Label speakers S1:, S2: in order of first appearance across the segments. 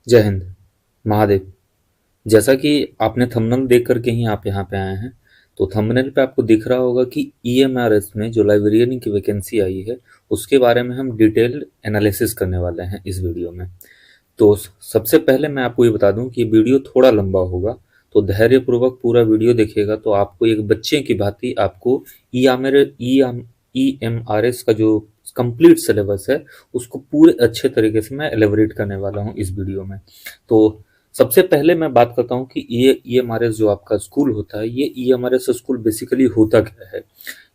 S1: जय हिंद। महादेव। जैसा कि आपने थंबनेल देख करके ही आप यहाँ पे आए हैं, तो थंबनेल पे आपको दिख रहा होगा कि ईएमआरएस में जो लाइब्रेरियन की वैकेंसी आई है, उसके बारे में हम डिटेल्ड एनालिसिस करने वाले हैं इस वीडियो में। तो सबसे पहले मैं आपको ये बता दूं कि ये वीडियो थोड़ा लंबा होगा, तो धैर्यपूर्वक पूरा वीडियो देखिएगा तो आपको एक बच्चे की भांति आपको ईएमआरएस का जो कंप्लीट सिलेबस है उसको पूरे अच्छे तरीके से मैं एलेबोरेट करने वाला हूँ इस वीडियो में। तो सबसे पहले मैं बात करता हूँ कि ये ईएमआरएस जो आपका स्कूल होता है, ये ईएमआरएस स्कूल बेसिकली होता क्या है।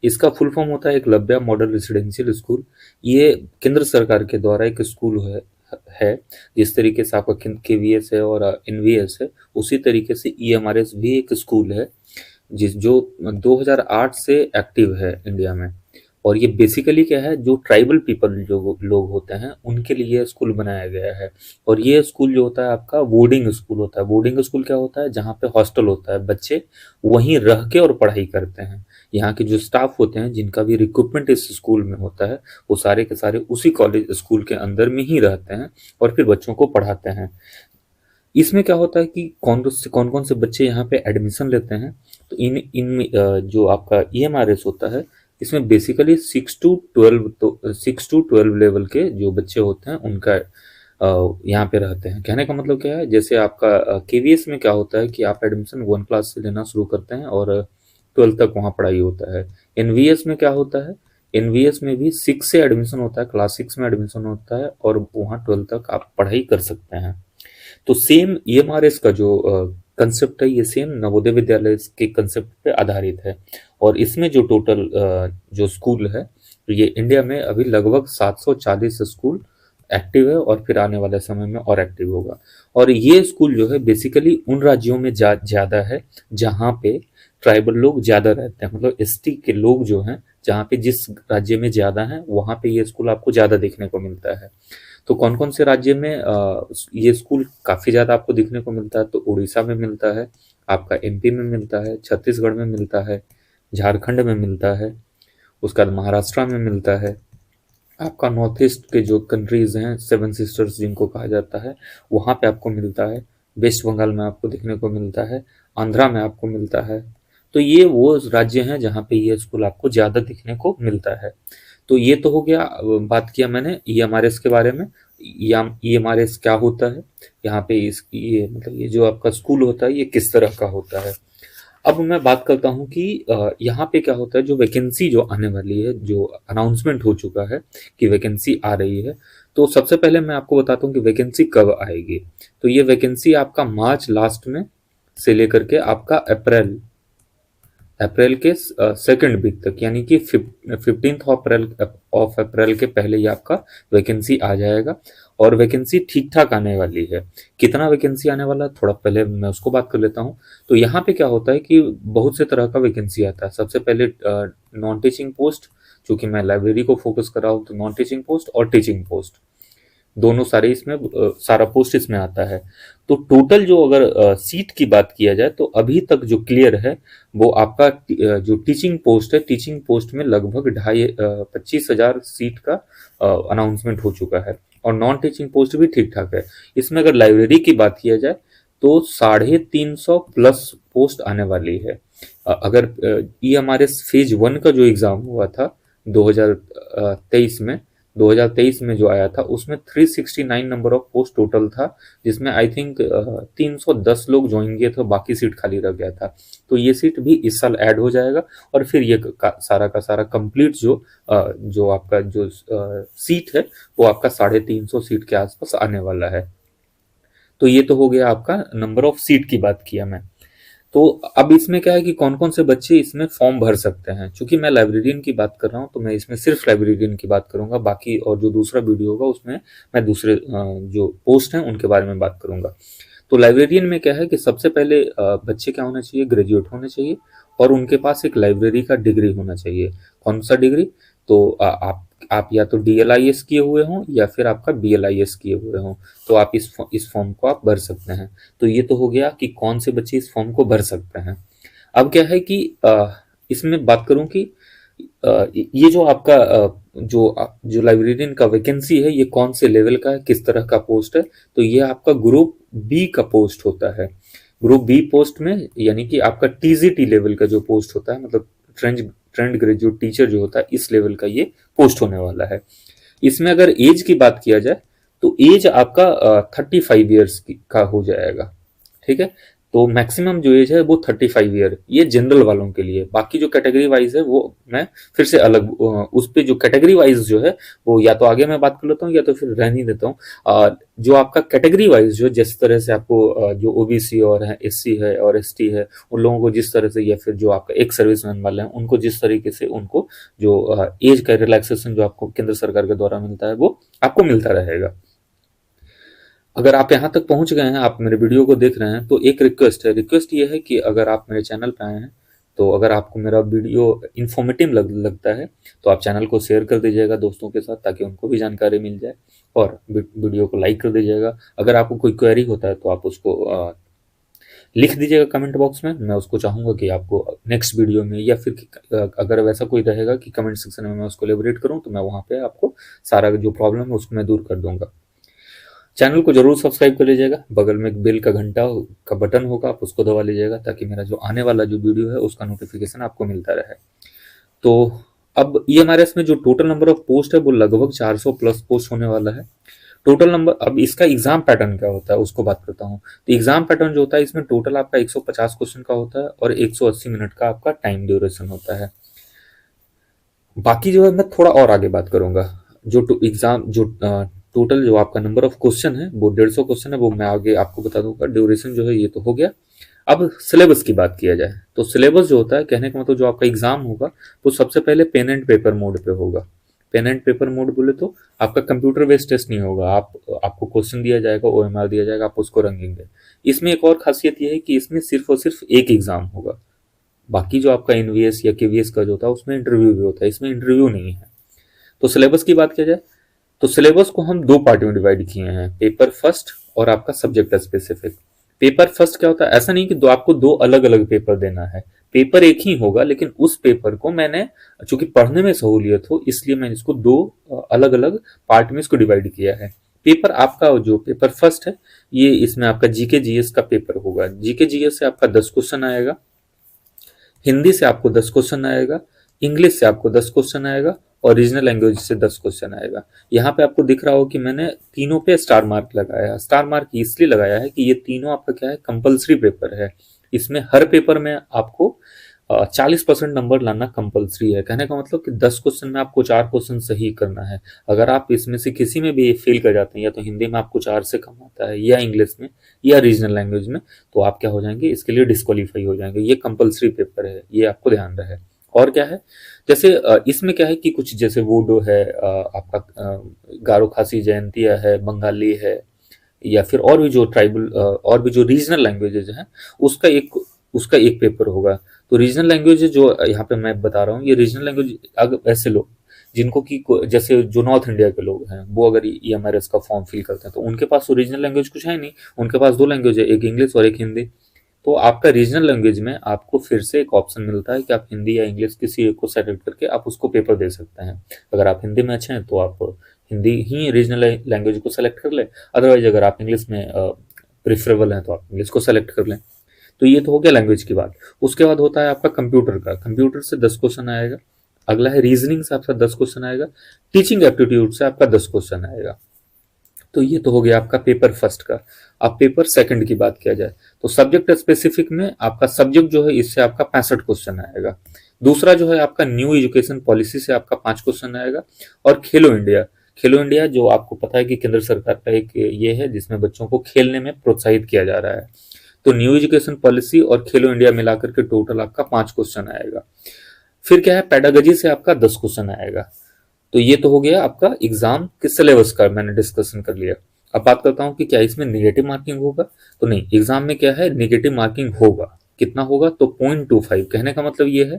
S1: इसका फुल फॉर्म होता है एकलव्य मॉडल रेसिडेंशियल स्कूल। ये केंद्र सरकार के द्वारा एक स्कूल है। जिस तरीके से आपका केवीएस है और एनवीएस है, उसी तरीके से ईएमआरएस भी एक स्कूल है जिस जो 2008 से एक्टिव है इंडिया में। और ये बेसिकली क्या है, जो ट्राइबल पीपल जो लोग होते हैं उनके लिए स्कूल बनाया गया है। और ये स्कूल जो होता है आपका बोर्डिंग स्कूल होता है। बोर्डिंग स्कूल क्या होता है, जहाँ पे हॉस्टल होता है, बच्चे वहीं रह के और पढ़ाई करते हैं। यहाँ के जो स्टाफ होते हैं जिनका भी रिक्रूटमेंट इस स्कूल में होता है, वो सारे के सारे उसी कॉलेज स्कूल के अंदर में ही रहते हैं और फिर बच्चों को पढ़ाते हैं। इसमें क्या होता है कि कौन कौन से बच्चे यहाँ पे एडमिशन लेते हैं। तो इन इन जो आपका ईएमआरएस होता है, इसमें बेसिकली 6 to 12, तो 6 to 12 लेवल के जो बच्चे होते हैं उनका यहाँ पे रहते हैं। कहने का मतलब क्या है, जैसे आपका केवीएस में क्या होता है कि आप एडमिशन 1 क्लास से लेना शुरू करते हैं और 12 तक वहाँ पढ़ाई होता है। एनवीएस में क्या होता है, एनवीएस में भी 6 से एडमिशन होता है, क्लास 6 में एडमिशन होता है और वहाँ 12 तक आप पढ़ाई कर सकते हैं। तो सेम ईएमआरएस का जो कंसेप्ट है, ये सेम नवोदय विद्यालय के कंसेप्ट पे आधारित है। और इसमें जो टोटल जो स्कूल है, तो ये इंडिया में अभी लगभग 740 स्कूल एक्टिव है और फिर आने वाले समय में और एक्टिव होगा। और ये स्कूल जो है बेसिकली उन राज्यों में ज़्यादा है जहाँ पे ट्राइबल लोग ज़्यादा रहते हैं, मतलब एसटी के लोग जो हैं, जहाँ पे जिस राज्य में ज़्यादा हैं वहाँ पे ये स्कूल आपको ज़्यादा देखने को मिलता है। तो कौन कौन से राज्य में ये स्कूल काफ़ी ज़्यादा आपको दिखने को मिलता है, तो उड़ीसा में मिलता है, आपका एमपी में मिलता है, छत्तीसगढ़ में मिलता है, झारखंड में मिलता है, उसके बाद महाराष्ट्र में मिलता है। आपका नॉर्थ ईस्ट के जो कंट्रीज हैं, सेवन सिस्टर्स जिनको कहा जाता है, वहाँ पे आपको मिलता है। वेस्ट बंगाल में आपको देखने को मिलता है, आंध्रा में आपको मिलता है। तो ये वो राज्य हैं जहाँ पे ये स्कूल आपको ज़्यादा दिखने को मिलता है। तो ये तो हो गया, बात किया मैंने ईएमआरएस के बारे में। ईएमआरएस क्या होता है, यहाँ पे इस ये मतलब ये जो आपका स्कूल होता है ये किस तरह का होता है। अब मैं बात करता हूँ कि यहाँ पे क्या होता है, जो वैकेंसी जो आने वाली है, जो अनाउंसमेंट हो चुका है कि वैकेंसी आ रही है। तो सबसे पहले मैं आपको बताता हूँ कि वैकेंसी कब आएगी। तो ये वैकेंसी आपका मार्च लास्ट में से लेकर के आपका अप्रैल अप्रैल के सेकंड वीक तक, यानी कि 15 अप्रैल के पहले ही आपका वैकेंसी आ जाएगा। और वैकेंसी ठीक ठाक आने वाली है। कितना वैकेंसी आने वाला है, थोड़ा पहले मैं उसको बात कर लेता हूँ। तो यहाँ पे क्या होता है कि बहुत से तरह का वैकेंसी आता है। सबसे पहले नॉन टीचिंग पोस्ट, चूंकि मैं लाइब्रेरी को फोकस कर रहा हूँ, तो नॉन टीचिंग पोस्ट और टीचिंग पोस्ट दोनों सारे इसमें सारा पोस्ट इसमें आता है। तो टोटल जो अगर सीट की बात किया जाए, तो अभी तक जो क्लियर है वो आपका जो टीचिंग पोस्ट है, टीचिंग पोस्ट में लगभग 25,000 सीट का अनाउंसमेंट हो चुका है। और नॉन टीचिंग पोस्ट भी ठीक ठाक है। इसमें अगर लाइब्रेरी की बात किया जाए तो 350 प्लस पोस्ट आने वाली है। अगर ईएमआरएस फेज 1 का जो एग्जाम हुआ था 2023 में, 2023 में जो आया था, उसमें 369 नंबर ऑफ पोस्ट टोटल था, जिसमें आई थिंक 310 लोग ज्वाइन किए थे, बाकी सीट खाली रह गया था। तो ये सीट भी इस साल ऐड हो जाएगा और फिर ये सारा का सारा कंप्लीट जो आपका जो सीट है वो आपका 350 सीट के आसपास आने वाला है। तो ये तो हो गया आपका नंबर ऑफ सीट की बात किया मैं। तो अब इसमें क्या है कि कौन कौन से बच्चे इसमें फॉर्म भर सकते हैं। चूंकि मैं लाइब्रेरियन की बात कर रहा हूँ, तो मैं इसमें सिर्फ लाइब्रेरियन की बात करूंगा। बाकी और जो दूसरा वीडियो होगा उसमें मैं दूसरे जो पोस्ट हैं उनके बारे में बात करूंगा। तो लाइब्रेरियन में क्या है कि सबसे पहले बच्चे क्या होना चाहिए, ग्रेजुएट होने चाहिए और उनके पास एक लाइब्रेरी का डिग्री होना चाहिए। कौन सा डिग्री, तो आप या तो डीएलआईएस किए हुए हों या फिर आपका बीएलआईएस किए हुए हों, तो आप इस फॉर्म को आप भर सकते हैं। तो ये तो हो गया कि कौन से बच्चे इस फॉर्म को भर सकते हैं। अब क्या है कि इसमें बात करूं कि ये जो आपका जो लाइब्रेरियन का वैकेंसी है, ये कौन से लेवल का है, किस तरह का पोस्ट है, तो ये आपका ग्रुप बी का पोस्ट होता है। ग्रुप बी पोस्ट में यानी कि आपका टीजीटी लेवल का जो पोस्ट होता है, मतलब ट्रेंड ग्रेजुएट टीचर जो होता है, इस लेवल का ये पोस्ट होने वाला है। इसमें अगर एज की बात किया जाए तो एज आपका 35 ईयर्स का हो जाएगा। ठीक है, तो मैक्सिमम जो एज है वो 35 ईयर, ये जनरल वालों के लिए। बाकी जो कैटेगरी वाइज है वो मैं फिर से अलग उस पे जो कैटेगरी वाइज जो है वो या तो आगे मैं बात कर लेता हूँ या तो फिर रहने देता हूँ। जो आपका कैटेगरी वाइज जो जिस तरह से आपको जो ओबीसी और है, एससी है और एसटी है, उन लोगों को जिस तरह से, या फिर जो आपका एक सर्विसमैन वाले हैं उनको जिस तरीके से उनको जो एज का रिलैक्सेशन जो आपको केंद्र सरकार के द्वारा मिलता है वो आपको मिलता रहेगा। अगर आप यहाँ तक पहुंच गए हैं, आप मेरे वीडियो को देख रहे हैं, तो एक रिक्वेस्ट ये है कि अगर आप मेरे चैनल पे आए हैं तो अगर आपको मेरा वीडियो इन्फॉर्मेटिव लगता है तो आप चैनल को शेयर कर दीजिएगा दोस्तों के साथ, ताकि उनको भी जानकारी मिल जाए, और वीडियो को लाइक कर दीजिएगा। अगर आपको कोई क्वेरी होता है तो आप उसको लिख दीजिएगा कमेंट बॉक्स में। मैं उसको चाहूँगा कि आपको नेक्स्ट वीडियो में, या फिर अगर वैसा कोई रहेगा कि कमेंट सेक्शन में मैं उसको एलिबरेट करूँ, तो मैं वहाँ पे आपको सारा जो प्रॉब्लम है उसको मैं दूर कर दूंगा। चैनल को जरूर सब्सक्राइब कर लीजिएगा, बगल में एक बेल का घंटा का बटन होगा, आप उसको दबा लीजिएगा, ताकि मेरा जो आने वाला जो वीडियो है उसका नोटिफिकेशन आपको मिलता रहे। तो अब ईएमआरएस में जो टोटल नंबर ऑफ पोस्ट है वो लगभग 400 प्लस पोस्ट होने वाला है। टोटल नंबर, अब इसका एग्जाम पैटर्न क्या होता है उसको बात करता हूँ। तो एग्जाम पैटर्न जो होता है, इसमें टोटल आपका 150 क्वेश्चन का होता है और 180 मिनट का आपका टाइम ड्यूरेशन होता है। बाकी जो है मैं थोड़ा और आगे बात करूंगा। जो एग्जाम जो टोटल जो आपका नंबर ऑफ क्वेश्चन है वो 150 क्वेश्चन है, वो मैं आगे आपको बता दूंगा। ड्यूरेशन जो है ये तो हो गया। अब सिलेबस की बात किया जाए तो सिलेबस जो होता है, कहने का मतलब जो आपका एग्जाम होगा वो सबसे पहले पेन एंड पेपर मोड पे होगा। पेन एंड पेपर मोड बोले तो आपका कंप्यूटर बेस्ड टेस्ट नहीं होगा, आपको क्वेश्चन दिया जाएगा, ओएमआर दिया जाएगा, आप उसको रंगेंगे। इसमें एक और खासियत ये है कि इसमें सिर्फ और सिर्फ एक एग्जाम होगा। बाकी जो आपका एनवीएस या केवीएस का जो होता है उसमें इंटरव्यू भी होता है, इसमें इंटरव्यू नहीं है। तो सिलेबस की बात किया जाए तो सिलेबस को हम दो पार्ट में डिवाइड किए हैं, पेपर फर्स्ट और आपका सब्जेक्ट स्पेसिफिक। पेपर फर्स्ट क्या होता है, ऐसा नहीं कि आपको दो अलग अलग पेपर देना है, पेपर एक ही होगा, लेकिन उस पेपर को मैंने, चूंकि पढ़ने में सहूलियत हो इसलिए मैंने इसको दो अलग अलग पार्ट में इसको डिवाइड किया है। पेपर आपका जो पेपर फर्स्ट है, ये इसमें आपका जीके जीएस का पेपर होगा। जीके जीएस से आपका 10 क्वेश्चन आएगा, हिंदी से आपको 10 क्वेश्चन आएगा, इंग्लिश से आपको 10 क्वेश्चन आएगा, और रीजनल लैंग्वेज से 10 क्वेश्चन आएगा। यहाँ पे आपको दिख रहा हो कि मैंने तीनों पे स्टार मार्क लगाया है। स्टार मार्क इसलिए लगाया है कि ये तीनों आपका क्या है, कंपलसरी पेपर है। इसमें हर पेपर में आपको 40% नंबर लाना कंपलसरी है। कहने का मतलब कि 10 क्वेश्चन में आपको 4 क्वेश्चन सही करना है। अगर आप इसमें से किसी में भी फेल कर जाते हैं, या तो हिंदी में आपको 4 से कम आता है, या इंग्लिश में, या रीजनल लैंग्वेज में, तो आप क्या हो जाएंगे, इसके लिए डिस्क्वालीफाई हो जाएंगे। ये कंपलसरी पेपर है, ये आपको ध्यान रहे। और क्या है, जैसे इसमें क्या है कि कुछ जैसे वोडो है, आपका गारो खासी जयंतिया है, बंगाली है, या फिर और भी जो ट्राइबल और भी जो रीजनल लैंग्वेजेज हैं उसका एक पेपर होगा। तो रीजनल लैंग्वेज जो यहाँ पे मैं बता रहा हूँ, ये रीजनल लैंग्वेज अगर ऐसे लोग जिनको कि जैसे जो नॉर्थ इंडिया के लोग हैं, वो अगर ईएमआरएस का फॉर्म फिल करते हैं तो उनके पास तो रीजनल लैंग्वेज कुछ है नहीं, उनके पास दो लैंग्वेज है, एक इंग्लिश और एक हिंदी। तो आपका रीजनल लैंग्वेज में आपको फिर से एक ऑप्शन मिलता है कि आप हिंदी या इंग्लिश किसी एक को सेलेक्ट करके आप उसको पेपर दे सकते हैं। अगर आप हिंदी में अच्छे हैं तो आप हिंदी ही रीजनल लैंग्वेज को सेलेक्ट कर लें, अदरवाइज अगर आप इंग्लिश में प्रिफरेबल हैं तो आप इंग्लिश को सेलेक्ट कर लें। तो ये तो हो गया लैंग्वेज की बात। उसके बाद होता है आपका कंप्यूटर का। कंप्यूटर से 10 क्वेश्चन आएगा। अगला है रीजनिंग से आपका 10 क्वेश्चन आएगा। टीचिंग एप्टीट्यूड से आपका 10 क्वेश्चन आएगा। तो ये तो हो गया आपका पेपर फर्स्ट का। अब पेपर सेकंड की बात किया जाए तो सब्जेक्ट स्पेसिफिक में आपका सब्जेक्ट जो है इससे आपका 65 क्वेश्चन आएगा। दूसरा जो है आपका न्यू एजुकेशन पॉलिसी से आपका 5 क्वेश्चन आएगा। और खेलो इंडिया जो आपको पता है कि केंद्र सरकार का एक ये है जिसमें बच्चों को खेलने में प्रोत्साहित किया जा रहा है। तो न्यू एजुकेशन पॉलिसी और खेलो इंडिया मिलाकर के टोटल आपका 5 क्वेश्चन आएगा। फिर क्या है, पेडागोजी से आपका 10 क्वेश्चन आएगा। तो ये तो हो गया आपका एग्जाम के सिलेबस का मैंने डिस्कशन कर लिया। अब बात करता हूँ कि क्या इसमें नेगेटिव मार्किंग होगा, तो नहीं, एग्जाम में क्या है, नेगेटिव मार्किंग होगा। कितना होगा, तो 0.25। कहने का मतलब ये है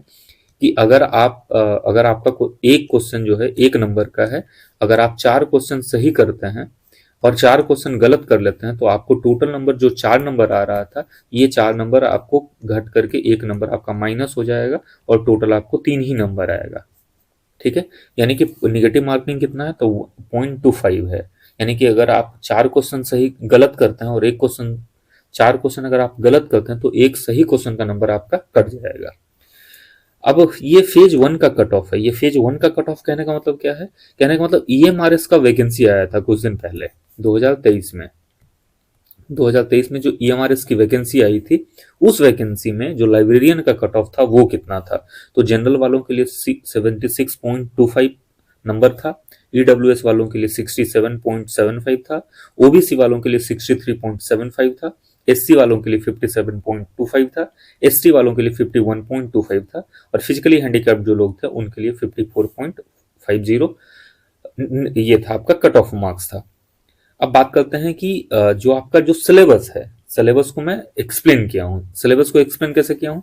S1: कि अगर आपका एक क्वेश्चन जो है 1 नंबर का है, अगर आप 4 क्वेश्चन सही करते हैं और 4 क्वेश्चन गलत कर लेते हैं तो आपको टोटल नंबर जो 4 नंबर आ रहा था, ये 4 नंबर आपको घट करके 1 नंबर आपका माइनस हो जाएगा और टोटल आपको 3 ही नंबर आएगा। ठीक है, यानी कि निगेटिव मार्किंग कितना है, तो 0.25 है। यानी कि अगर आप 4 क्वेश्चन सही गलत करते हैं और एक क्वेश्चन, 4 क्वेश्चन अगर आप गलत करते हैं तो एक सही क्वेश्चन का नंबर आपका कट जाएगा। अब ये फेज 1 का कट ऑफ है। ये फेज 1 का कट ऑफ कहने का मतलब क्या है? कहने का मतलब ईएमआरएस का वैकेंसी आया था कुछ दिन पहले 2023 में। 2023 में जो ईएमआरएस की वैकेंसी आई थी, उस वैकेंसी में जो लाइब्रेरियन का कट ऑफ था वो कितना था? तो जनरल वालों के लिए 76.25 नंबर था, ईडब्ल्यूएस वालों के लिए 67.75 था, ओबीसी वालों के लिए 63.75 था, एससी वालों के लिए 57.25 था, एसटी वालों के लिए 51.25 था, और फिजिकली हैंडीकैप्ड जो लोग थे उनके लिए 54.50 ये था आपका कट ऑफ मार्क्स था। अब बात करते हैं कि जो आपका जो सिलेबस है, सिलेबस को मैं एक्सप्लेन किया हूँ। सिलेबस को एक्सप्लेन कैसे किया हूँ?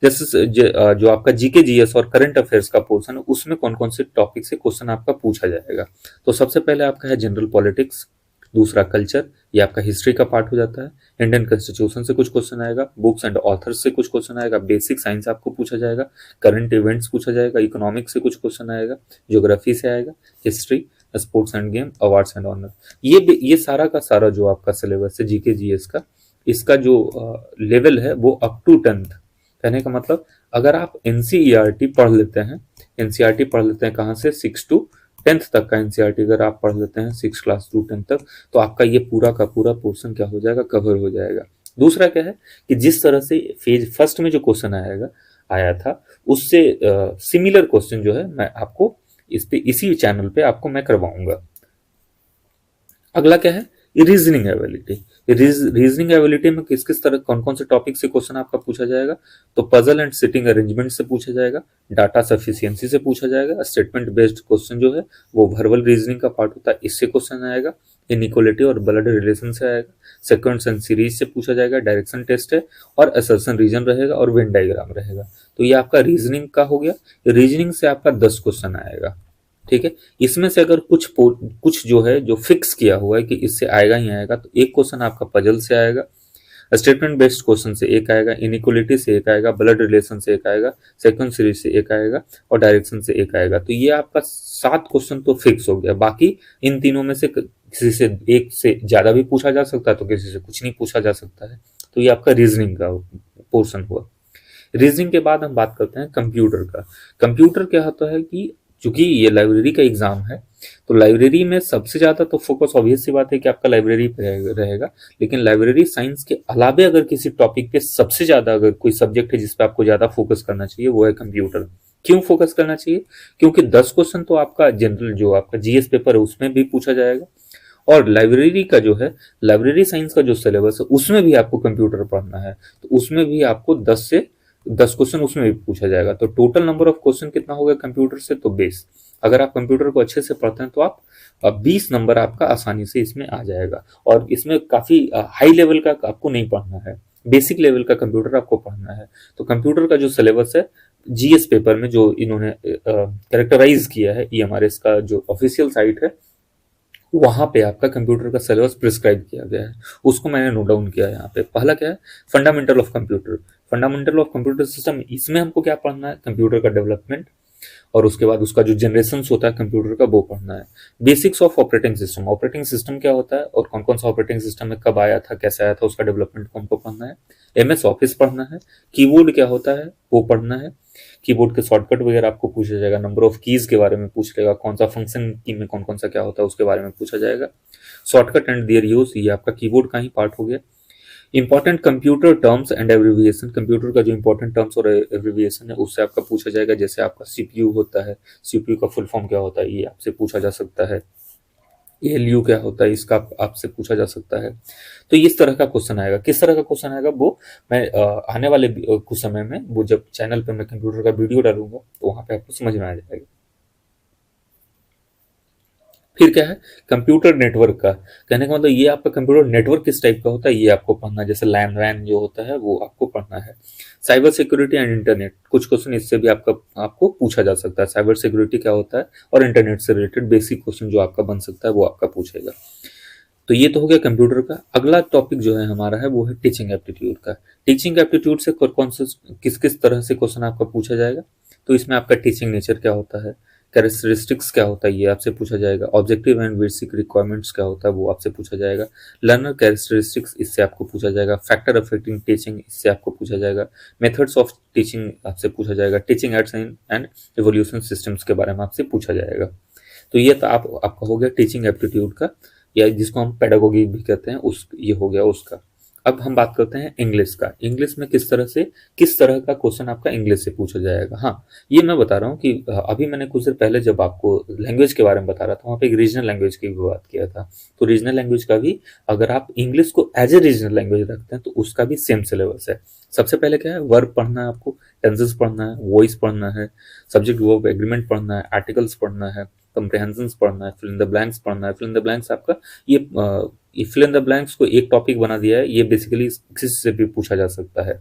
S1: जैसे जो आपका जीके जीएस और करंट अफेयर्स का पोर्शन है, उसमें कौन कौन से टॉपिक से क्वेश्चन आपका पूछा जाएगा। तो सबसे पहले आपका है जनरल पॉलिटिक्स, दूसरा कल्चर, ये आपका हिस्ट्री का पार्ट हो जाता है। इंडियन कॉन्स्टिट्यूशन से कुछ क्वेश्चन आएगा, बुक्स एंड ऑथर्स से कुछ क्वेश्चन आएगा, बेसिक साइंस आपको पूछा जाएगा, करंट इवेंट्स पूछा जाएगा, इकोनॉमिक्स से कुछ क्वेश्चन आएगा, ज्योग्राफी से आएगा, history, sports and game, awards and honour. ये सारा का सारा जो आपका सिलेबस है जीके जीएस का, इसका जो लेवल है वो अप टू 10th। कहने का मतलब अगर आप एनसीईआरटी पढ़ लेते हैं, एनसीईआरटी पढ़ लेते हैं कहाँ से, 6 to 10th तक का एनसीईआरटी अगर आप पढ़ लेते हैं 6 क्लास टू 10th तक, तो आपका ये पूरा का पूरा पोर्शन क्या हो जाएगा, कवर हो जाएगा। दूसरा क्या है कि जिस तरह से फेज फर्स्ट में जो क्वेश्चन आया था, उससे सिमिलर क्वेश्चन जो है मैं आपको इसी चैनल पे आपको मैं करवाऊंगा। अगला क्या है, रीजनिंग एबिलिटी। रीजनिंग एबिलिटी में किस किस तरह कौन कौन से टॉपिक से क्वेश्चन आपका पूछा जाएगा? तो पजल एंड सिटिंग अरेंजमेंट से पूछा जाएगा, डाटा सफिशिएंसी से पूछा जाएगा, स्टेटमेंट बेस्ड क्वेश्चन जो है वो वर्बल रीजनिंग का पार्ट होता है, इससे क्वेश्चन आएगा, इनइक्वालिटी और ब्लड रिलेशन से आएगा, सीक्वेंस एंड सीरीज से पूछा जाएगा, डायरेक्शन टेस्ट है, और असर्शन रीजन रहेगा, और वेन डायग्राम रहेगा। तो ये आपका रीजनिंग का हो गया। रीजनिंग से आपका 10 क्वेश्चन आएगा, ठीक है। इसमें से अगर कुछ जो है जो फिक्स किया हुआ है कि इससे आएगा ही आएगा, तो एक क्वेश्चन आपका पजल से आएगा, स्टेटमेंट बेस्ड क्वेश्चन से एक आएगा, इनइक्वालिटी से एक आएगा, ब्लड रिलेशन से एक आएगा, सेकंड सीरीज से एक आएगा, और डायरेक्शन से एक आएगा। तो ये आपका 7 क्वेश्चन तो फिक्स हो गया। बाकी इन तीनों में से किसी से एक से ज्यादा भी पूछा जा सकता है, तो किसी से कुछ नहीं पूछा जा सकता है। तो ये आपका रीजनिंग का पोर्शन हुआ। रीजनिंग के बाद हम बात करते हैं कंप्यूटर का। कंप्यूटर क्या होता है कि चूंकि ये लाइब्रेरी का एग्जाम है, तो लाइब्रेरी में सबसे ज्यादा तो फोकस ऑब्वियस सी बात है कि आपका लाइब्रेरी पे रहेगा। लेकिन लाइब्रेरी साइंस के अलावे अगर किसी टॉपिक पे सबसे ज्यादा अगर कोई सब्जेक्ट है जिस पे आपको ज्यादा फोकस करना चाहिए, वो है कंप्यूटर। क्यों फोकस करना चाहिए? क्योंकि 10 क्वेश्चन तो आपका जनरल जो आपका जीएस पेपर है उसमें भी पूछा जाएगा, और लाइब्रेरी का जो है, लाइब्रेरी साइंस का जो सिलेबस है उसमें भी आपको कंप्यूटर पढ़ना है, तो उसमें भी आपको 10 क्वेश्चन उसमें भी पूछा जाएगा। तो टोटल नंबर ऑफ क्वेश्चन कितना होगा कंप्यूटर से, तो 20। अगर आप कंप्यूटर को अच्छे से पढ़ते हैं तो आप 20 नंबर आपका आसानी से इसमें आ जाएगा। और इसमें काफी हाई लेवल का आपको नहीं पढ़ना है, बेसिक लेवल का कंप्यूटर आपको पढ़ना है। तो कंप्यूटर का जो सिलेबस है जीएस पेपर में जो इन्होंने कैरेक्टराइज किया है, ईएमआरएस का जो ऑफिशियल साइट है, वहां पे आपका कंप्यूटर का सिलेबस प्रिस्क्राइब किया गया है, उसको मैंने नोट डाउन किया है यहाँ पे। पहला क्या है, fundamental of computer. Fundamental of computer system, इसमें हमको क्या पढ़ना है, कंप्यूटर का डेवलपमेंट, और उसके बाद उसका जो जनरेशन होता है कंप्यूटर का, वो पढ़ना है। Basics of operating system, operating system क्या होता है और कौन कौन सा ऑपरेटिंग सिस्टम में कब आया था, कैसे आया था, उसका डेवलपमेंट को हमको पढ़ना है। एमएस ऑफिस पढ़ना है। कीबोर्ड क्या होता है वो पढ़ना है। कीबोर्ड के शॉर्टकट वगैरह आपको पूछा जाएगा, नंबर ऑफ कीज के बारे में पूछ लेगा, कौन सा फंक्शन की में कौन कौन सा क्या होता है उसके बारे में पूछा जाएगा। शॉर्टकट एंड देयर यूज, ये आपका कीबोर्ड का ही पार्ट हो गया। Important computer terms and abbreviation, computer का जो इंपॉर्टेंट टर्म्स और एब्रिविएशन है उससे आपका पूछा जाएगा। जैसे आपका सीपीयू होता है, सीपीयू का फुल फॉर्म क्या होता है ये आपसे पूछा जा सकता है। एएलयू क्या होता है इसका आपसे पूछा जा सकता है। तो इस तरह का क्वेश्चन आएगा। किस तरह का क्वेश्चन आएगा वो मैं आने वाले कुछ समय में, वो जब चैनल पे मैं कंप्यूटर का वीडियो डालूंगा तो वहां पे आपको समझ में आ जाएगा। फिर क्या है, कंप्यूटर नेटवर्क का। कहने का मतलब ये आपका कंप्यूटर नेटवर्क किस टाइप का होता है ये आपको पढ़ना है, जैसे लैन वैन जो होता है वो आपको पढ़ना है। साइबर सिक्योरिटी एंड इंटरनेट, कुछ क्वेश्चन इससे भी आपको पूछा जा सकता है। साइबर सिक्योरिटी क्या होता है और इंटरनेट से रिलेटेड बेसिक क्वेश्चन जो आपका बन सकता है वो आपका पूछेगा। तो ये तो हो गया कंप्यूटर का। अगला टॉपिक जो है हमारा है वो है टीचिंग एप्टीट्यूड का। टीचिंग एप्टीट्यूड से कौन से किस किस तरह से क्वेश्चन आपका पूछा जाएगा, तो इसमें आपका टीचिंग नेचर क्या होता है, कैरेक्टरिस्टिक्स क्या होता है ये आपसे पूछा जाएगा। ऑब्जेक्टिव एंड बेसिक रिक्वायरमेंट्स क्या होता है वो आपसे पूछा जाएगा। लर्नर कैरेक्टरिस्टिक्स इससे आपको पूछा जाएगा। फैक्टर अफेक्टिंग टीचिंग इससे आपको पूछा जाएगा। मेथड्स ऑफ टीचिंग आपसे पूछा जाएगा। Teaching ads and evolution systems के बारे में आपसे पूछा जाएगा। तो ये तो आपका हो गया टीचिंग एप्टीट्यूड का, या जिसको हम पेडागोगी भी कहते हैं, उस ये हो गया उसका। अब हम बात करते हैं इंग्लिश का। इंग्लिश में किस तरह का क्वेश्चन आपका इंग्लिश से पूछा जाएगा। हाँ, ये मैं बता रहा हूँ कि अभी मैंने कुछ देर पहले जब आपको लैंग्वेज के बारे में बता रहा था, वहाँ पे एक रीजनल लैंग्वेज की भी बात किया था। तो रीजनल लैंग्वेज का भी, अगर आप इंग्लिश को एज ए रीजनल लैंग्वेज रखते हैं तो उसका भी सेम सिलेबस है। सबसे पहले क्या है, वर्ब पढ़ना है आपको, टेंसेस पढ़ना है, वॉइस पढ़ना है, सब्जेक्ट वर्ब एग्रीमेंट पढ़ना है, आर्टिकल्स पढ़ना है, कंप्रिहेंशंस पढ़ना है, फिल इन द ब्लैंक्स पढ़ना है। फिल इन द ब्लैंक्स आपका ये फिल इन द ब्लैंक्स को एक टॉपिक बना दिया है। ये बेसिकली किसी से भी पूछा जा सकता है।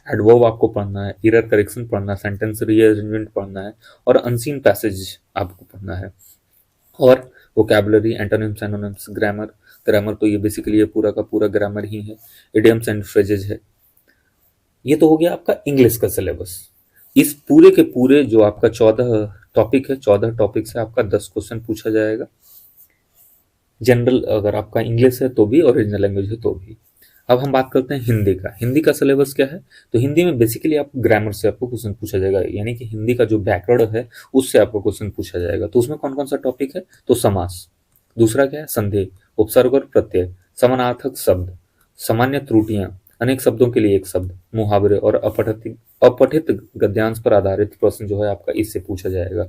S1: एडवर्ब आपको पढ़ना है, एरर करेक्शन पढ़ना है, सेंटेंस रीअरेंजमेंट पढ़ना है, और अनसीन पैसेज आपको पढ़ना है, और vocabulary, antonyms, anonymous, grammar. Grammar तो ये बेसिकली ये पूरा का पूरा ग्रामर ही है। इडियम्स एंड फ्रेजेज है। ये तो हो गया आपका इंग्लिश का सिलेबस। इस पूरे के पूरे जो आपका 14 टॉपिक है, 14 टॉपिक से आपका 10 क्वेश्चन पूछा जाएगा। जनरल अगर आपका इंग्लिश है तो भी, और रीजनल लैंग्वेज है तो भी। अब हम बात करते हैं हिंदी का। हिंदी का सिलेबस क्या है, तो हिंदी में बेसिकली आपको ग्रामर से आपको क्वेश्चन पूछा जाएगा, यानी कि हिंदी का जो व्याकरण है उससे आपको क्वेश्चन पूछा जाएगा। तो उसमें कौन कौन सा टॉपिक है, तो समास, दूसरा क्या है संदेह, उपसर्ग और प्रत्यय, समानार्थक शब्द, सामान्य त्रुटियां, अनेक शब्दों के लिए एक शब्द, मुहावरे, और अपठित गद्यांश पर आधारित प्रश्न जो है आपका इससे पूछा जाएगा।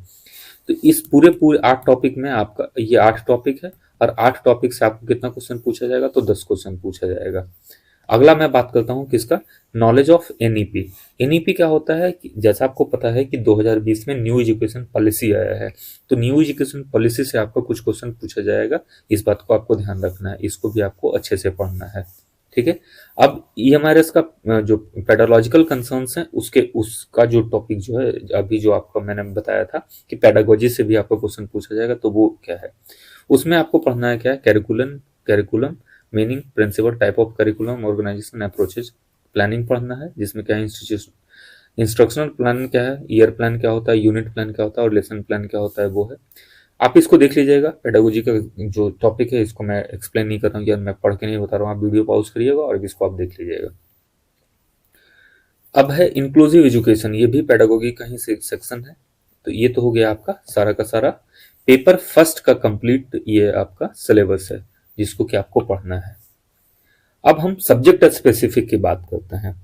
S1: तो इस पूरे पूरे 8 टॉपिक में आपका ये 8 टॉपिक है, और 8 टॉपिक से आपको कितना क्वेश्चन पूछा जाएगा, तो 10 क्वेश्चन पूछा जाएगा। अगला मैं बात करता हूँ किसका, नॉलेज ऑफ एनईपी। एनईपी क्या होता है कि जैसा आपको पता है कि 2020 में न्यू एजुकेशन पॉलिसी आया है। तो न्यू एजुकेशन पॉलिसी से आपको कुछ क्वेश्चन पूछा जाएगा। इस बात को आपको ध्यान रखना है, इसको भी आपको अच्छे से पढ़ना है। ठीक है। अब ईएमआरएस का जो पेडागोजिकल कंसर्न्स हैं उसका जो टॉपिक जो है अभी जो आपको मैंने बताया था कि पेडागोजी से भी आपको क्वेश्चन पूछा जाएगा, तो वो क्या है, उसमें आपको पढ़ना है क्या है, curriculum meaning, principle, type of curriculum, organization, approaches, planning पढ़ना है जिसमें क्या है इंस्ट्रक्शनल प्लान क्या है, ईयर प्लान क्या होता है, यूनिट प्लान क्या होता है, और लेसन प्लान क्या होता है, वो है। आप इसको देख लीजिएगा। पेडागोजी का जो टॉपिक है इसको मैं एक्सप्लेन नहीं कर रहा हूँ यार, मैं पढ़ के नहीं बता रहा हूँ, आप वीडियो पॉज करिएगा और इसको आप देख लीजिएगा। अब है इंक्लूसिव एजुकेशन, ये भी पेडागोजी का ही सेक्शन है। तो ये तो हो गया आपका सारा का सारा पेपर फर्स्ट का कंप्लीट ये आपका सिलेबस है जिसको कि आपको पढ़ना है। अब हम सब्जेक्ट स्पेसिफिक की बात करते हैं।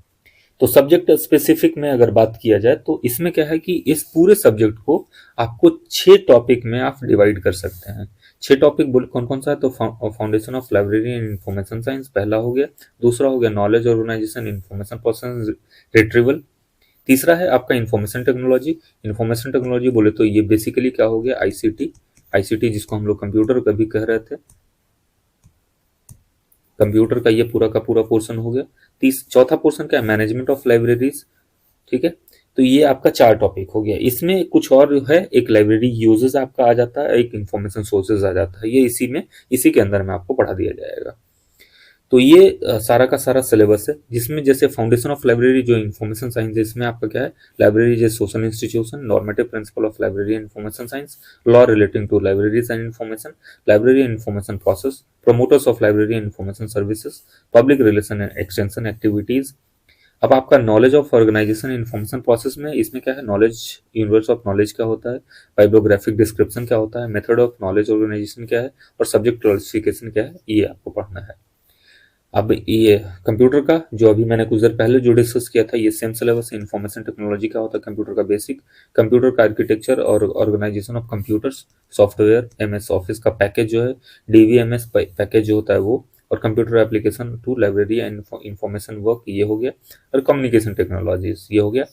S1: तो सब्जेक्ट स्पेसिफिक में अगर बात किया जाए तो इसमें क्या है कि इस पूरे सब्जेक्ट को आपको 6 टॉपिक में आप डिवाइड कर सकते हैं। 6 टॉपिक बोल कौन कौन सा है, तो foundation of library and information science पहला हो गया, दूसरा हो गया knowledge organization information process retrieval, तीसरा है आपका इंफॉर्मेशन टेक्नोलॉजी। इंफॉर्मेशन टेक्नोलॉजी बोले तो ये बेसिकली क्या हो गया, आईसीटी जिसको हम लोग कंप्यूटर कभी कह रहे थे, कंप्यूटर का ये पूरा का पूरा पोर्शन हो गया। चौथा पोर्शन क्या है, मैनेजमेंट ऑफ लाइब्रेरीज। ठीक है। तो ये आपका 4 टॉपिक हो गया। इसमें कुछ और है, एक लाइब्रेरी यूजेस आपका आ जाता है, एक इंफॉर्मेशन सोर्सेज आ जाता है, ये इसी के अंदर में आपको पढ़ा दिया जाएगा। तो ये सारा का सारा सिलेबस है, जिसमें जैसे फाउंडेशन ऑफ लाइब्रेरी जो इंफॉर्मेशन साइंस है, इसमें आपका क्या है, library is social institution, normative principle of library and information science, law relating to libraries and information, library and information process, promoters of library and information services, public relation and extension activities. अब आपका knowledge of organization information process में इसमें क्या है, knowledge, universe of knowledge क्या होता है, बाइब्लोग्राफिक description क्या होता है, मेथड ऑफ नॉलेज ऑर्गेनाइजेशन क्या है, और सब्जेक्ट क्लासिफिकेशन क्या है, ये आपको पढ़ना है। अब ये कंप्यूटर का जो अभी मैंने कुछ देर पहले जो डिस्कस किया था, ये सेम सिलेबस है। इंफॉर्मेशन टेक्नोलॉजी क्या होता है, कंप्यूटर का बेसिक, कंप्यूटर का आर्किटेक्चर और organisation of computers, software, MS Office का पैकेज जो है, डीवीएमएस पैकेज जो होता है वो, और computer application to library and information work, ये हो गया, और कम्युनिकेशन टेक्नोलॉजीज, ये हो गया।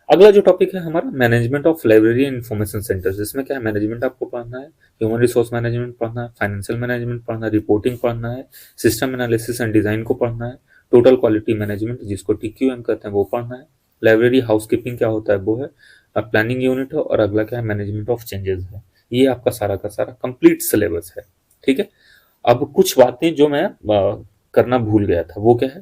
S1: अगला जो टॉपिक है हमारा management of library and information centres, इसमें क्या है, मैनेजमेंट आपको पढ़ना है, ह्यूमन रिसोर्स मैनेजमेंट पढ़ना है, फाइनेंशियल मैनेजमेंट पढ़ना है, रिपोर्टिंग पढ़ना है, सिस्टम एनालिसिस एंड डिजाइन को पढ़ना है, टोटल क्वालिटी मैनेजमेंट जिसको टीक्यूएम कहते हैं वो पढ़ना है, लाइब्रेरी हाउसकीपिंग क्या होता है वो है, प्लानिंग यूनिट है, और अगला क्या है, मैनेजमेंट ऑफ चेंजेस है। ये आपका सारा का सारा कंप्लीट सिलेबस है। ठीक है। अब कुछ बातें जो मैं करना भूल गया था वो क्या है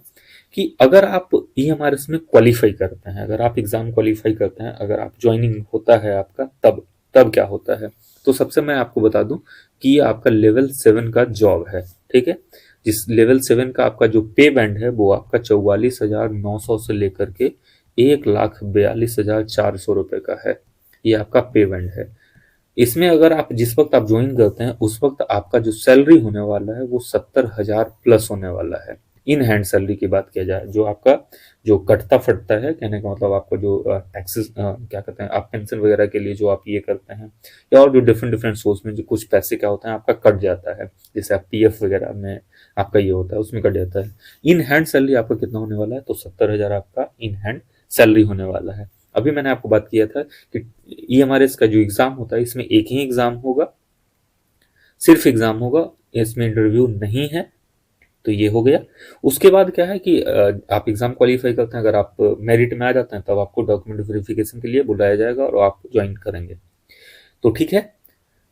S1: कि अगर आप ईएमआरएस में क्वालिफाई करते हैं, अगर आप एग्जाम क्वालिफाई करते हैं, अगर आप ज्वाइनिंग होता है आपका, तब तब क्या होता है। तो सबसे मैं आपको बता दूं कि ये आपका लेवल 7 का जॉब है, ठीक है। जिस लेवल 7 का आपका जो पे बैंड है वो आपका 44,900 से लेकर के 1,42,400 रुपए का है। ये आपका पे बैंड है। इसमें अगर आप जिस वक्त आप ज्वाइन करते हैं उस वक्त आपका जो सैलरी होने वाला है वो 70,000 प्लस होने वाला है। इन हैंड सैलरी की बात किया जाए, जो आपका जो कटता फटता है, कहने का मतलब आपका जो टैक्सेस क्या कहते हैं, आप पेंशन वगैरह के लिए जो आप ये करते हैं, या और जो डिफरेंट डिफरेंट सोर्स में जो कुछ पैसे क्या होता है आपका कट जाता है, जैसे आप पीएफ वगैरह में आपका ये होता है उसमें कट जाता है। इन हैंड सैलरी आपका कितना होने वाला है, तो 70,000 आपका इन हैंड सैलरी होने वाला है। अभी मैंने आपको बात किया था कि ईएमआरएस का जो एग्जाम होता है इसमें एक ही एग्जाम होगा, सिर्फ एग्जाम होगा, इसमें इंटरव्यू नहीं है। तो ये हो गया। उसके बाद क्या है कि आप एग्जाम क्वालिफाई करते हैं, अगर आप मेरिट में आ जाते हैं तब आपको डॉक्यूमेंट वेरिफिकेशन के लिए बुलाया जाएगा और आप ज्वाइन करेंगे। तो ठीक है,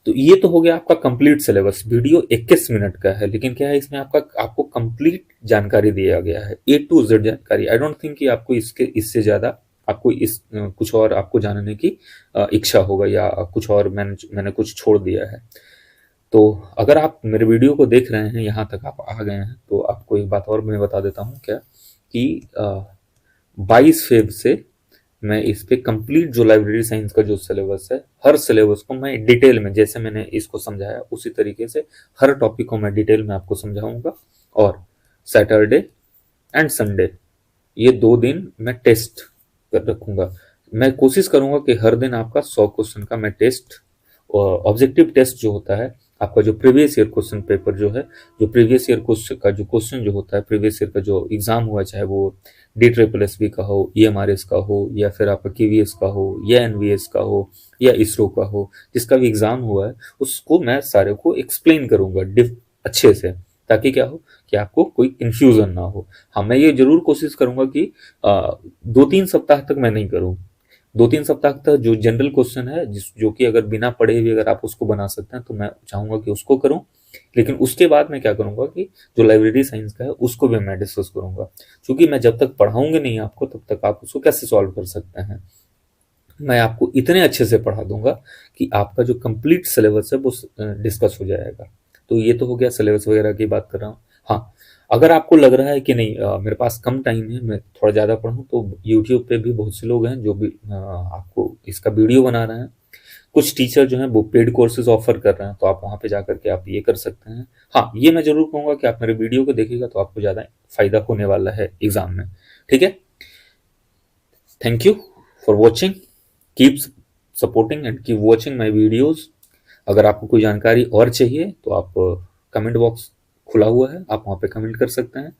S1: तो ये तो हो गया आपका कंप्लीट सिलेबस। वीडियो 21 मिनट का है, लेकिन क्या है इसमें आपको कंप्लीट जानकारी दिया गया है, ए टू जेड जानकारी। आई डोंट थिंक कि आपको इससे ज्यादा आपको कुछ और आपको जानने की इच्छा होगा, या कुछ और मैंने कुछ छोड़ दिया है। तो अगर आप मेरे वीडियो को देख रहे हैं, यहाँ तक आप आ गए हैं, तो आपको एक बात और मैं बता देता हूँ क्या, कि 22 फेब से मैं इस पे कंप्लीट जो लाइब्रेरी साइंस का जो सिलेबस है, हर सिलेबस को मैं डिटेल में, जैसे मैंने इसको समझाया उसी तरीके से हर टॉपिक को मैं डिटेल में आपको समझाऊंगा। और सैटरडे एंड संडे ये 2 दिन मैं टेस्ट कर रखूंगा। मैं कोशिश करूंगा कि हर दिन आपका 100 क्वेश्चन का मैं टेस्ट, ऑब्जेक्टिव टेस्ट जो होता है आपका, जो प्रीवियस ईयर क्वेश्चन पेपर जो है, जो प्रीवियस ईयर क्वेश्चन का जो क्वेश्चन जो होता है, प्रीवियस ईयर का जो एग्जाम हुआ, चाहे वो DSSS का हो, ईएमआरएस का हो, या फिर आपका केवीएस का हो, या एनवीएस का हो, या इसरो का हो, जिसका भी एग्जाम हुआ है उसको मैं सारे को एक्सप्लेन करूंगा अच्छे से, ताकि क्या हो कि आपको कोई कंफ्यूजन ना हो। हाँ, मैं ये जरूर कोशिश करूंगा कि 2-3 सप्ताह तक मैं नहीं करूँ। 2-3 सप्ताह तक जो जनरल क्वेश्चन है, जो कि अगर बिना पढ़े हुए अगर आप उसको बना सकते हैं तो मैं चाहूंगा कि उसको करूं। लेकिन उसके बाद मैं क्या करूंगा कि जो लाइब्रेरी साइंस का है उसको भी मैं डिस्कस करूंगा, क्योंकि मैं जब तक पढ़ाऊंगा नहीं आपको तब तक आप उसको कैसे सॉल्व कर सकते हैं। मैं आपको इतने अच्छे से पढ़ा दूंगा कि आपका जो कंप्लीट सिलेबस है वो डिस्कस हो जाएगा। तो ये तो हो गया सिलेबस वगैरह की बात कर रहा हूँ। हाँ, अगर आपको लग रहा है कि नहीं मेरे पास कम टाइम है, मैं थोड़ा ज़्यादा पढ़ूँ, तो यूट्यूब पे भी बहुत से लोग हैं जो भी आपको इसका वीडियो बना रहे हैं। कुछ टीचर जो हैं वो पेड कोर्सेज ऑफर कर रहे हैं, तो आप वहाँ पे जाकर के आप ये कर सकते हैं। हाँ, ये मैं जरूर कहूँगा कि आप मेरे वीडियो को देखिएगा तो आपको ज़्यादा फायदा होने वाला है एग्जाम में। ठीक है, thank you for watching, keep supporting and keep watching my videos. अगर आपको कोई जानकारी और चाहिए तो आप कमेंट बॉक्स खुला हुआ है, आप वहाँ पे कमेंट कर सकते हैं।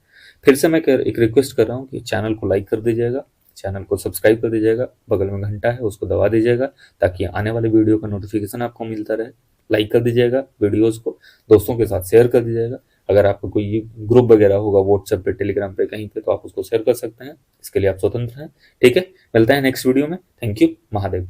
S1: फिर से मैं एक रिक्वेस्ट कर रहा हूँ कि चैनल को लाइक कर दीजिएगा, चैनल को सब्सक्राइब कर दीजिएगा, बगल में घंटा है उसको दबा दीजिएगा, ताकि आने वाले वीडियो का नोटिफिकेशन आपको मिलता रहे। लाइक कर दीजिएगा, वीडियोज़ को दोस्तों के साथ शेयर कर दीजिएगा। अगर आपका कोई ग्रुप वगैरह होगा व्हाट्सएप पे, टेलीग्राम पे, कहीं पे, तो आप उसको शेयर कर सकते हैं। इसके लिए आप स्वतंत्र हैं। ठीक है, मिलता है नेक्स्ट वीडियो में। Thank you, Mahadev.